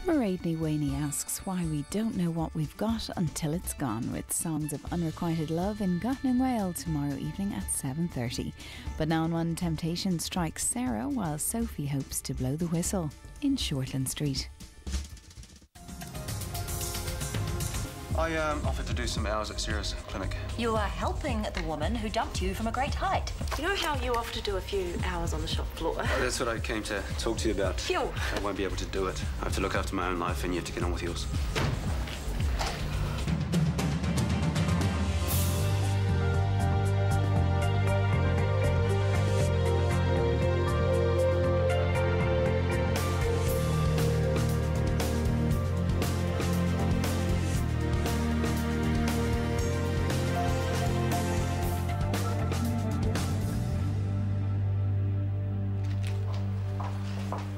Paraidney Waney asks why we don't know what we've got until it's gone, with Songs of Unrequited Love in Gutting Whale tomorrow evening at 7:30. But 9-1 Temptation strikes Sarah while Sophie hopes to blow the whistle in Shortland Street. I offered to do some hours at Sarah's clinic. You are helping the woman who dumped you from a great height. You know how you offer to do a few hours on the shop floor? Oh, that's what I came to talk to you about. Phew. I won't be able to do it. I have to look after my own life and you have to get on with yours.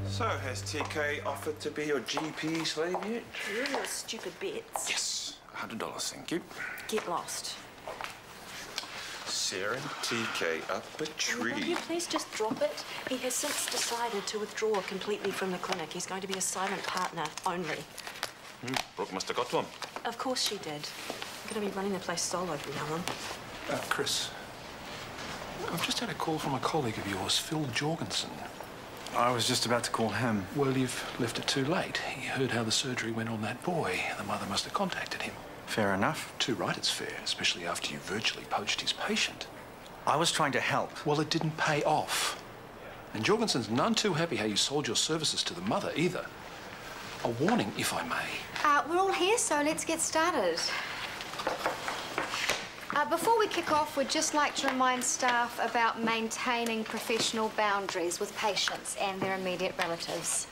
So, has TK offered to be your GP slave yet? You're in those stupid bets. Yes, $100, thank you. Get lost. Sarah and TK up a tree. Will you please just drop it? He has since decided to withdraw completely from the clinic. He's going to be a silent partner only. Brooke must have got to him. Of course she did. I'm going to be running the place solo from now on. Chris, I've just had a call from a colleague of yours, Phil Jorgensen. I was just about to call him. Well, you've left it too late. He heard how the surgery went on that boy. The mother must have contacted him. Fair enough. Too right it's fair, especially after you virtually poached his patient. I was trying to help. Well, it didn't pay off. And Jorgensen's none too happy how you sold your services to the mother, either. A warning, if I may. We're all here, so let's get started. Before we kick off, we'd just like to remind staff about maintaining professional boundaries with patients and their immediate relatives.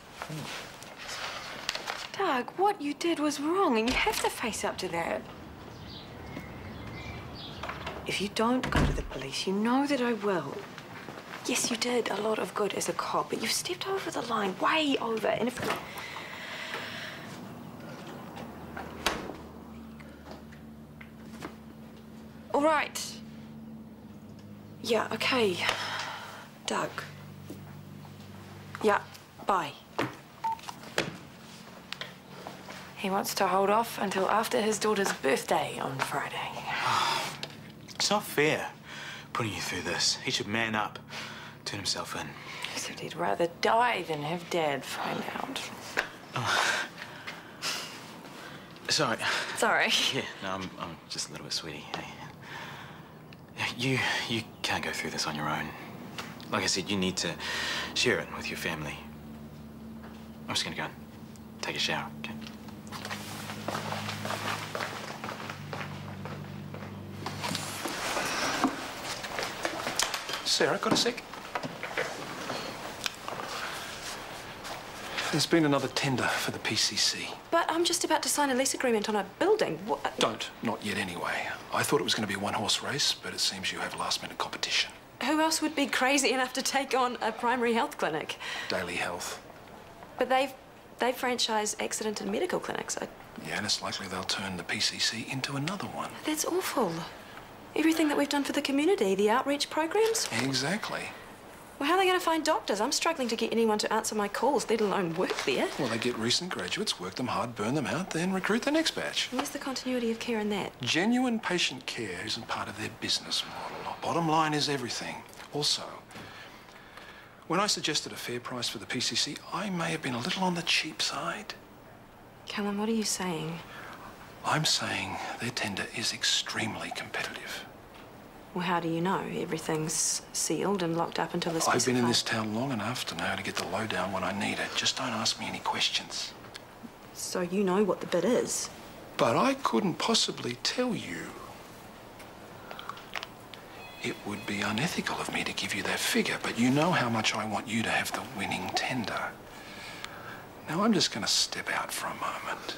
Doug, what you did was wrong, and you have to face up to that. If you don't go to the police, you know that I will. Yes, you did a lot of good as a cop, but you've stepped over the line, way over, and if... All right. Yeah, okay. Doug. Yeah, bye. He wants to hold off until after his daughter's birthday on Friday. It's not fair putting you through this. He should man up, turn himself in. He said he'd rather die than have Dad find out. Sorry. Sorry. Yeah, no, I'm just a little bit sweaty. You can't go through this on your own. Like I said, you need to share it with your family. I'm just gonna go and take a shower, okay? Sarah, got a sec? There's been another tender for the PCC. But I'm just about to sign a lease agreement on a building. What? Don't. Not yet, anyway. I thought it was going to be a one-horse race, but it seems you have last-minute competition. Who else would be crazy enough to take on a primary health clinic? Daily Health. But they franchise accident and medical clinics. Yeah, and it's likely they'll turn the PCC into another one. That's awful. Everything that we've done for the community, the outreach programs. Exactly. Well, how are they going to find doctors? I'm struggling to get anyone to answer my calls, let alone work there. Well, they get recent graduates, work them hard, burn them out, then recruit the next batch. Where's the continuity of care in that? Genuine patient care isn't part of their business model. Bottom line is everything. Also, when I suggested a fair price for the PCC, I may have been a little on the cheap side. Callum, what are you saying? I'm saying their tender is extremely competitive. Well, how do you know? Everything's sealed and locked up until the specified... I've been in this town long enough to know how to get the lowdown when I need it. Just don't ask me any questions. So you know what the bid is? But I couldn't possibly tell you. It would be unethical of me to give you that figure, but you know how much I want you to have the winning tender. Now, I'm just going to step out for a moment.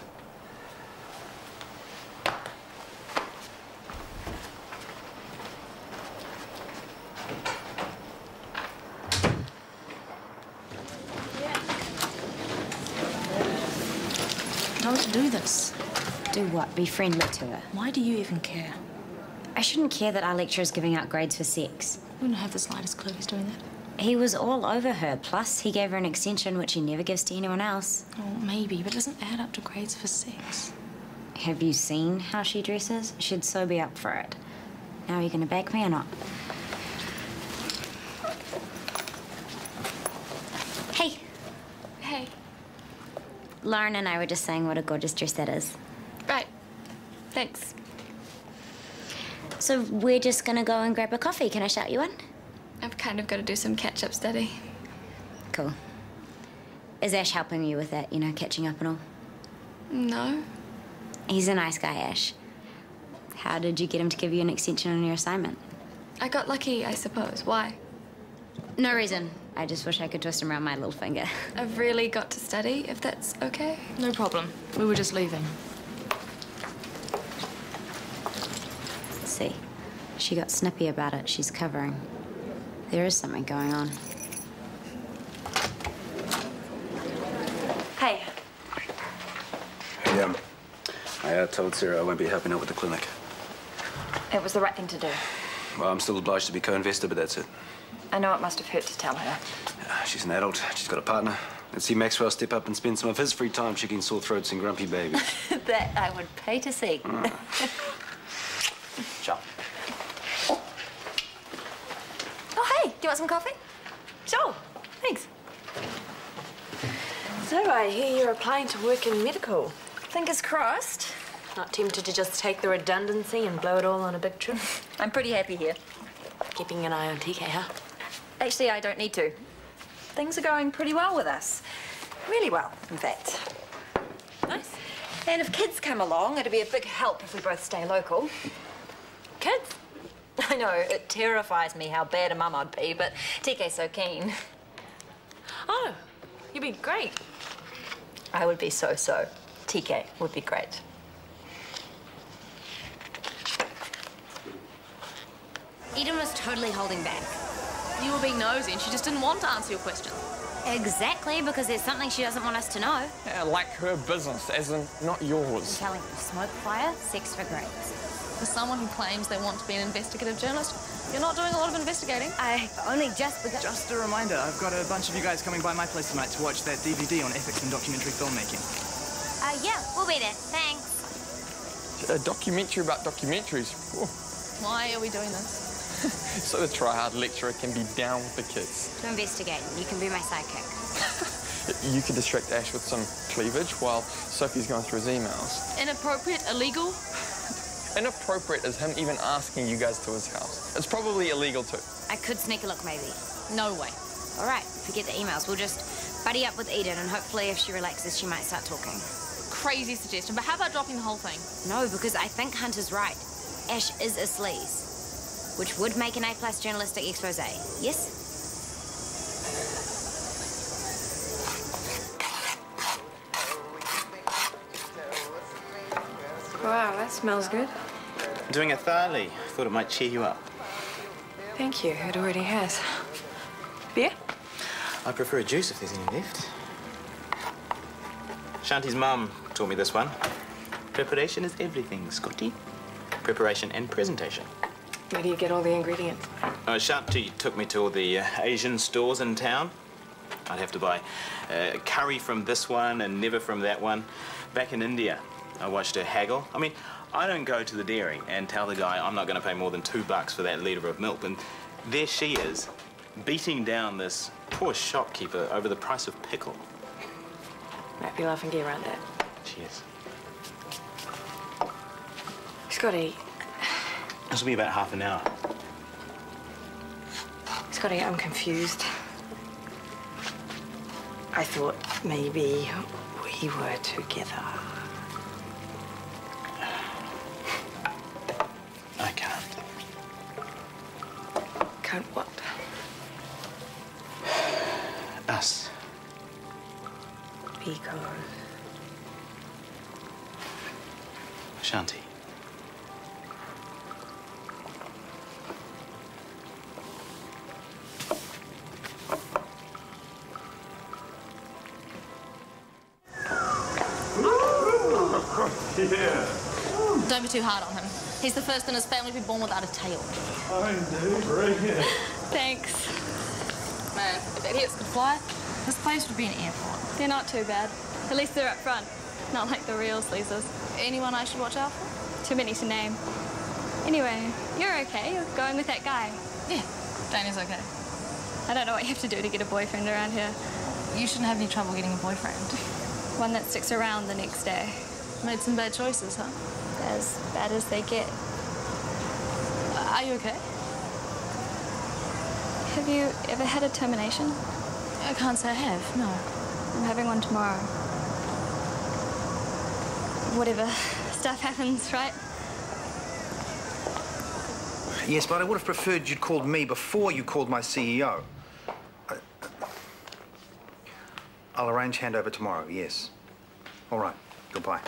How to do this? Do what? Be friendly to her? Why do you even care? I shouldn't care that our lecturer's giving out grades for sex. I wouldn't have the slightest clue he's doing that. He was all over her. Plus, he gave her an extension which he never gives to anyone else. Oh, maybe, but it doesn't add up to grades for sex. Have you seen how she dresses? She'd so be up for it. Now, are you going to back me or not? Hey. Hey. Lauren and I were just saying what a gorgeous dress that is. Right. Thanks. So we're just going to go and grab a coffee. Can I shout you one? I've kind of got to do some catch-up study. Cool. Is Ash helping you with that, you know, catching up and all? No. He's a nice guy, Ash. How did you get him to give you an extension on your assignment? I got lucky, I suppose. Why? No reason. I just wish I could twist him around my little finger. I've really got to study, if that's okay. No problem. We were just leaving. See, she got snippy about it. She's covering. There is something going on. Hey. Hey, I told Sarah I won't be helping out with the clinic. It was the right thing to do. Well, I'm still obliged to be co-investor, but that's it. I know it must have hurt to tell her. She's an adult. She's got a partner. Let's see Maxwell step up and spend some of his free time checking sore throats and grumpy babies. That I would pay to see. Ciao. Oh, hey, do you want some coffee? Sure, thanks. So I hear you're applying to work in medical. Fingers crossed. Not tempted to just take the redundancy and blow it all on a big trip? I'm pretty happy here. Keeping an eye on TK, huh? Actually, I don't need to. Things are going pretty well with us. Really well, in fact. Nice. And if kids come along, it'd be a big help if we both stay local. Kids? I know, it terrifies me how bad a mum I'd be, but TK's so keen. Oh, you'd be great. I would be so. TK would be great. Eden was totally holding back. You were being nosy and she just didn't want to answer your question. Exactly, because there's something she doesn't want us to know. Yeah, like her business, as in not yours. I'm telling you, smoke fire, sex for grades. For someone who claims they want to be an investigative journalist, you're not doing a lot of investigating. I've only just begun. Just a reminder, I've got a bunch of you guys coming by my place tonight to watch that DVD on ethics in documentary filmmaking. Yeah, we'll be there. Thanks. A documentary about documentaries. Whoa. Why are we doing this? So the try-hard lecturer can be down with the kids. To investigate. You can be my sidekick. You could distract Ash with some cleavage while Sophie's going through his emails. Inappropriate, illegal? Inappropriate is him even asking you guys to his house. It's probably illegal too. I could sneak a look, maybe. No way. All right, forget the emails. We'll just buddy up with Eden, and hopefully if she relaxes, she might start talking. Crazy suggestion, but how about dropping the whole thing? No, because I think Hunter's right. Ash is a sleaze, which would make an A+ journalistic expose, yes? Wow, that smells good. I'm doing a Thali. Thought it might cheer you up. Thank you, it already has. Beer? I prefer a juice if there's any left. Shanti's mum taught me this one. Preparation is everything, Scotty. Preparation and presentation. Where do you get all the ingredients? Shanti took me to all the Asian stores in town. I'd have to buy curry from this one and never from that one. Back in India, I watched her haggle. I mean, I don't go to the dairy and tell the guy I'm not going to pay more than $2 for that litre of milk. And there she is, beating down this poor shopkeeper over the price of pickle. Might be laughing gear around that. Cheers. Scotty. This will be about half an hour. Scotty, I'm confused. I thought maybe we were together. I can't. Can't what? Us. Because... Shanti. Yeah. Don't be too hard on him. He's the first in his family to be born without a tail. I know, bring it. Thanks. idiots could fly. This place would be an airport. They're not too bad. At least they're up front. Not like the real sleazers. Anyone I should watch out for? Too many to name. Anyway, you're okay. You're going with that guy. Yeah, Dana's okay. I don't know what you have to do to get a boyfriend around here. You shouldn't have any trouble getting a boyfriend. One that sticks around the next day. Made some bad choices, huh? As bad as they get. Are you okay? Have you ever had a termination? I can't say I have, no. I'm having one tomorrow. Whatever. Stuff happens, right? Yes, but I would have preferred you'd called me before you called my CEO. I'll arrange handover tomorrow, yes. All right, goodbye.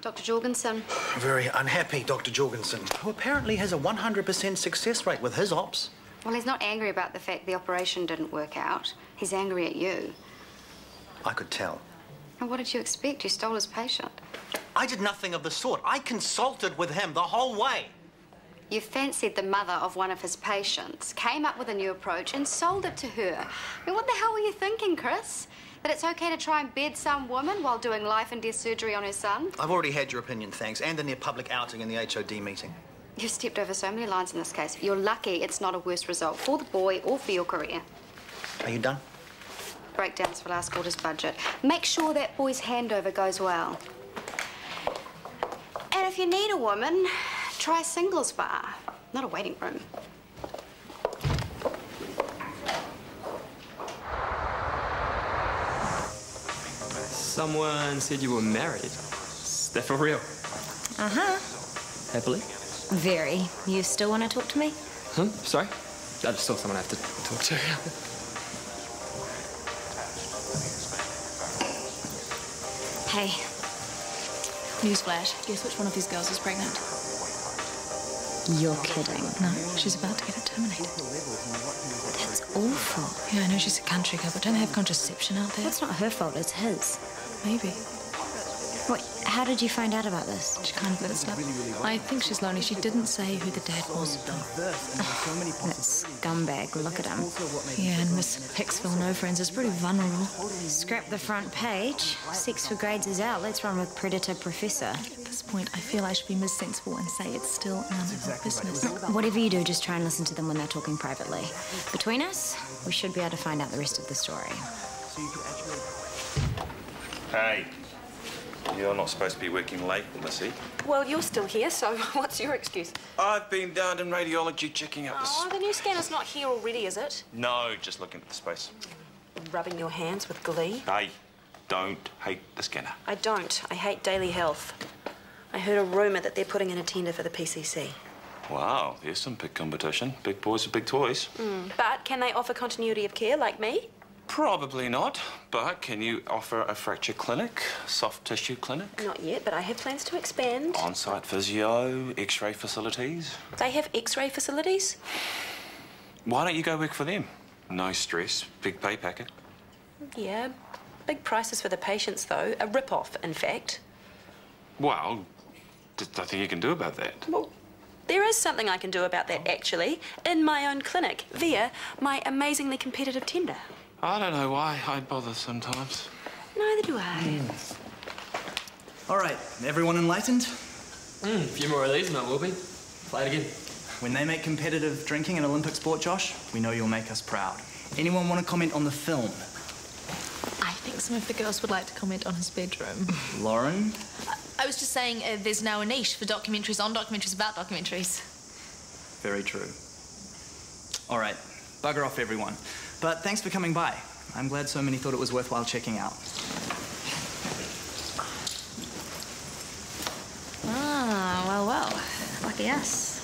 Dr. Jorgensen. Very unhappy Dr. Jorgensen, who apparently has a 100% success rate with his ops. Well, he's not angry about the fact the operation didn't work out. He's angry at you. I could tell. And what did you expect? You stole his patient. I did nothing of the sort. I consulted with him the whole way. You fancied the mother of one of his patients, came up with a new approach and sold it to her. I mean, what the hell were you thinking, Chris? That it's okay to try and bed some woman while doing life and death surgery on her son? I've already had your opinion, thanks, and the near public outing in the HOD meeting. You've stepped over so many lines in this case. You're lucky it's not a worse result for the boy or for your career. Are you done? Breakdowns for last quarter's budget. Make sure that boy's handover goes well. And if you need a woman, try a singles bar, not a waiting room. Someone said you were married. Is that for real? Uh-huh. Happily? Very. You still want to talk to me? Huh? Sorry? I just saw someone I have to talk to. Hey. Newsflash. Guess which one of these girls is pregnant? You're kidding. No, she's about to get it terminated. That's awful. Yeah, I know she's a country girl, but don't they have contraception out there? Well, it's not her fault, it's his. Maybe. What? How did you find out about this? She kind of let it slip. I think she's lonely. She didn't say who the dad was. That scumbag, look at him. Yeah, and Miss Hicksville, no friends, is pretty vulnerable. Scrap the front page. Sex for grades is out. Let's run with Predator Professor. At this point, I feel I should be Miss Sensible and say it's still none of our business. Whatever you do, just try and listen to them when they're talking privately. Between us, we should be able to find out the rest of the story. Hey. You're not supposed to be working late, Missy. Well, you're still here, so what's your excuse? I've been down in radiology checking out this... Oh, the new scanner's not here already, is it? No, just looking at the space. Rubbing your hands with glee. Hey, don't hate the scanner. I don't. I hate Daily Health. I heard a rumour that they're putting in a tender for the PCC. Wow, there's some big competition. Big boys with big toys. But can they offer continuity of care like me? Probably not, but can you offer a fracture clinic, soft tissue clinic? Not yet, but I have plans to expand. On-site physio, X-ray facilities. They have X-ray facilities? Why don't you go work for them? No stress, big pay packet. Yeah, big prices for the patients, though. A rip-off, in fact. Well, there's nothing you can do about that. Well, there is something I can do about that, actually, in my own clinic, via my amazingly competitive tender. I don't know why I bother sometimes. Neither do I. All right, everyone enlightened? A few more of these and I will be. Play it again. When they make competitive drinking an Olympic sport, Josh, we know you'll make us proud. Anyone want to comment on the film? I think some of the girls would like to comment on his bedroom. Lauren? I was just saying there's now a niche for documentaries on documentaries about documentaries. Very true. All right, bugger off, everyone. But thanks for coming by. I'm glad so many thought it was worthwhile checking out. Ah, well. Lucky us.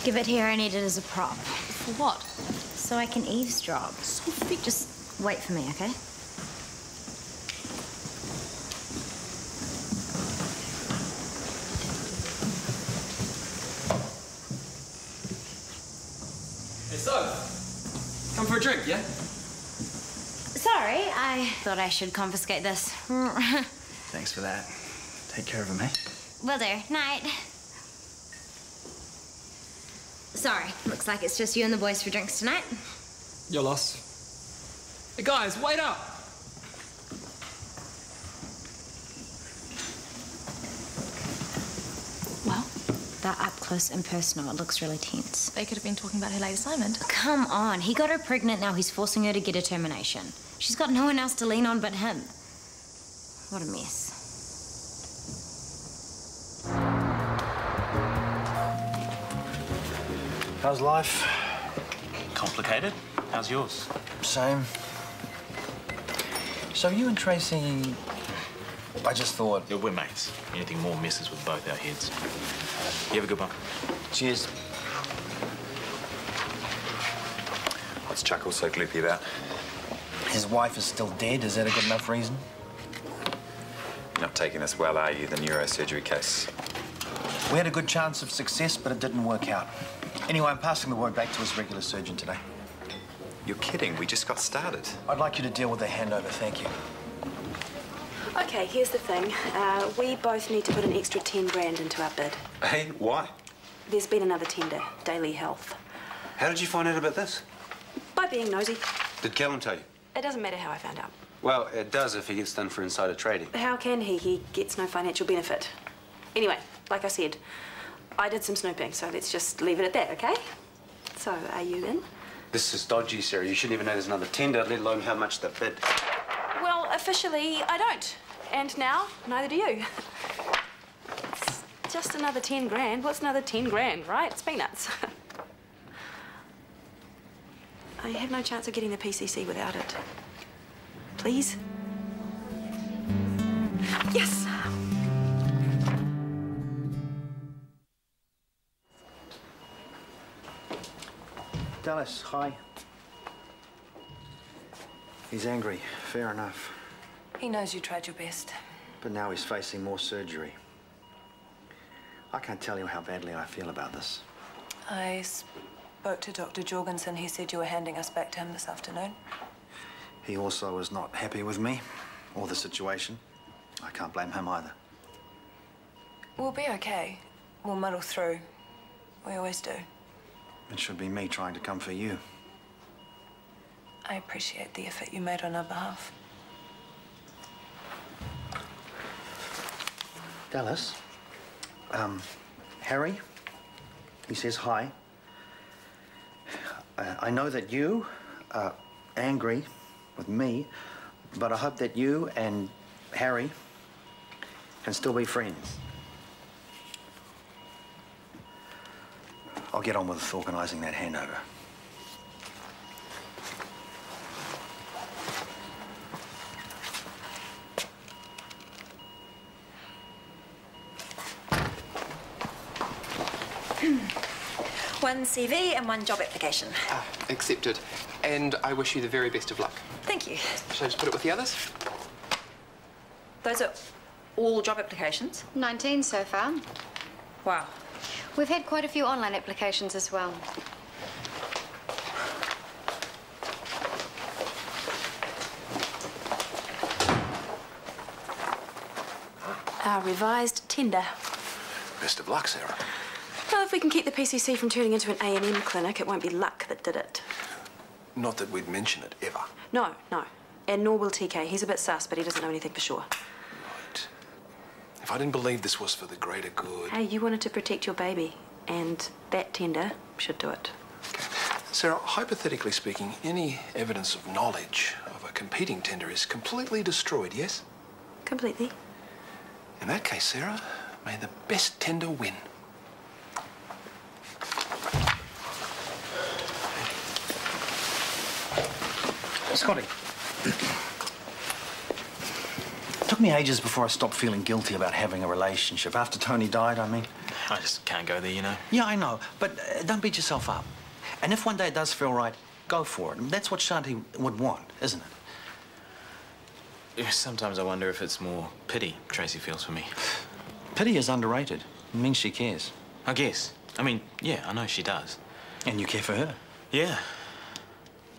Give it here, I need it as a prop. For what? So I can eavesdrop. Just wait for me, okay? Hey, so, come for a drink, yeah? Sorry, I thought I should confiscate this. Thanks for that. Take care of him, eh? Will do. Night. Sorry, looks like it's just you and the boys for drinks tonight. Your loss. Hey, guys, wait up! Well, that up close and personal, it looks really tense. They could have been talking about her late assignment. Come on, he got her pregnant, now he's forcing her to get a termination. She's got no one else to lean on but him. What a mess. How's life? Complicated. How's yours? Same. So you and Tracy... I just thought... Yeah, we're mates. Anything more messes with both our heads. You have a good one. Cheers. What's Chuckle so gloopy about? His wife is still dead. Is that a good enough reason? You're not taking this well, are you, the neurosurgery case? We had a good chance of success, but it didn't work out. Anyway, I'm passing the word back to his regular surgeon today. You're kidding. We just got started. I'd like you to deal with the handover. Thank you. Okay, here's the thing. We both need to put an extra 10 grand into our bid. Hey, why? There's been another tender, Daily Health. How did you find out about this? By being nosy. Did Callum tell you? It doesn't matter how I found out. Well, it does if he gets done for insider trading. How can he? He gets no financial benefit. Anyway, like I said, I did some snooping, so let's just leave it at that, okay? So, are you in? This is dodgy, Sarah. You shouldn't even know there's another tender, let alone how much they bid. Well, officially, I don't. And now, neither do you. It's just another 10 grand. What's another 10 grand, right? It's peanuts. I have no chance of getting the PCC without it. Please? Yes! Dallas, hi. He's angry. Fair enough. He knows you tried your best. But now he's facing more surgery. I can't tell you how badly I feel about this. I spoke to Dr. Jorgensen. He said you were handing us back to him this afternoon. He also was not happy with me or the situation. I can't blame him either. We'll be okay. We'll muddle through. We always do. It should be me trying to come for you. I appreciate the effort you made on our behalf. Dallas, Harry, he says hi. I know that you are angry with me, but I hope that you and Harry can still be friends. I'll get on with organising that handover. One CV and one job application. Accepted. And I wish you the very best of luck. Thank you. Shall I just put it with the others? Those are all job applications? 19 so far. Wow. We've had quite a few online applications as well. Our revised tender. Best of luck, Sarah. Well, if we can keep the PCC from turning into an A&M clinic, it won't be luck that did it. Not that we'd mention it, ever. No, no. And nor will TK. He's a bit sus, but he doesn't know anything for sure. Right. If I didn't believe this was for the greater good... Hey, you wanted to protect your baby, and that tender should do it. Okay. Sarah, hypothetically speaking, any evidence of knowledge of a competing tender is completely destroyed, yes? Completely. In that case, Sarah, may the best tender win. Scotty. It took me ages before I stopped feeling guilty about having a relationship. After Tony died, I mean. I just can't go there, you know. Yeah, I know. But don't beat yourself up. And if one day it does feel right, go for it. That's what Shanti would want, isn't it? Sometimes I wonder if it's more pity Tracy feels for me. Pity is underrated. It means she cares. I guess. I mean, yeah, I know she does. And you care for her? Yeah.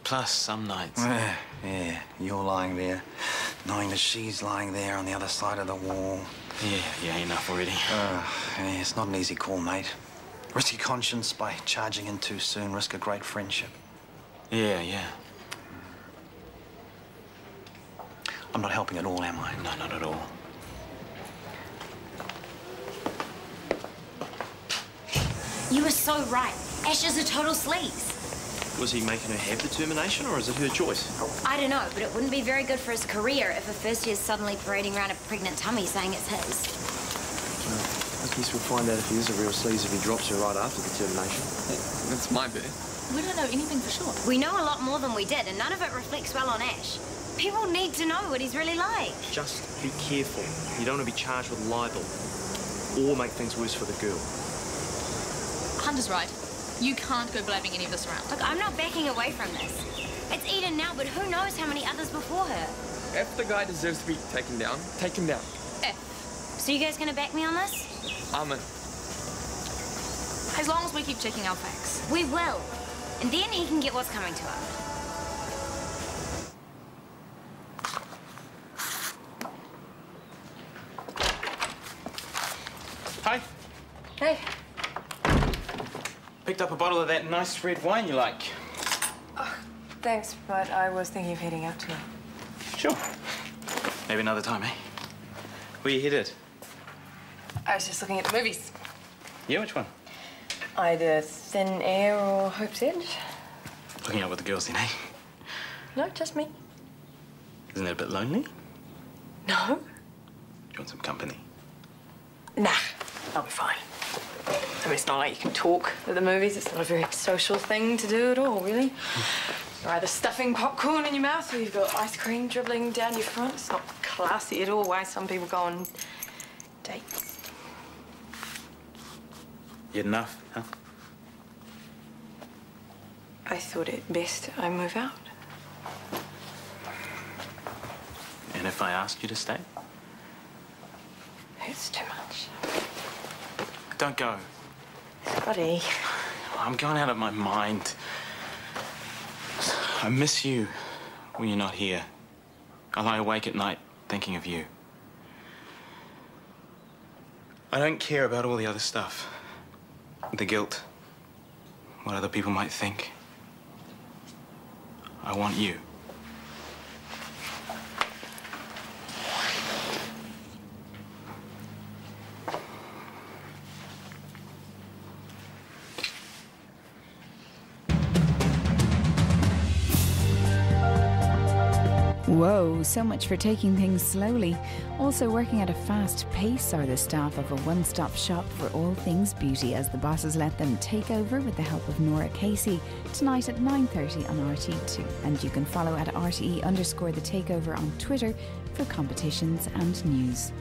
Plus, some nights... Yeah, you're lying there, knowing that she's lying there on the other side of the wall. Yeah, enough already. Yeah, it's not an easy call, mate. Risk your conscience by charging in too soon, risk a great friendship. Yeah. I'm not helping at all, am I? No, not at all. You were so right. Ash is a total sleaze. Was he making her have the termination, or is it her choice? I don't know, but it wouldn't be very good for his career if a first year's suddenly parading around a pregnant tummy saying it's his. I guess we'll find out if he is a real sleaze if he drops her right after the termination. That's my bet. We don't know anything for sure. We know a lot more than we did, and none of it reflects well on Ash. People need to know what he's really like. Just be careful. You don't want to be charged with libel or make things worse for the girl. Hunter's right. You can't go blabbing any of this around. Look, I'm not backing away from this. It's Eden now, but who knows how many others before her. If the guy deserves to be taken down, take him down. So you guys gonna back me on this? I'm in. As long as we keep checking our facts. We will. And then he can get what's coming to him. Hi. Hey. Picked up a bottle of that nice red wine you like. Oh, thanks, but I was thinking of heading out tonight. Sure. Maybe another time, eh? Where you headed? I was just looking at the movies. Yeah, which one? Either Thin Air or Hope's Edge. Looking out with the girls then, eh? No, just me. Isn't it a bit lonely? No. Do you want some company? Nah, I'll be fine. I mean, it's not like you can talk at the movies. It's not a very social thing to do at all, really. You're either stuffing popcorn in your mouth or you've got ice cream dribbling down your front. It's not classy at all why some people go on dates. You had enough, huh? I thought it best I move out. And if I asked you to stay? It's too much. Don't go. Scotty. I'm going out of my mind. I miss you when you're not here. I lie awake at night thinking of you. I don't care about all the other stuff. The guilt. What other people might think. I want you. Whoa, so much for taking things slowly. Also working at a fast pace are the staff of a one-stop shop for all things beauty as the bosses let them take over with the help of Nora Casey tonight at 9:30 on RTE2. And you can follow at RTE_the takeover on Twitter for competitions and news.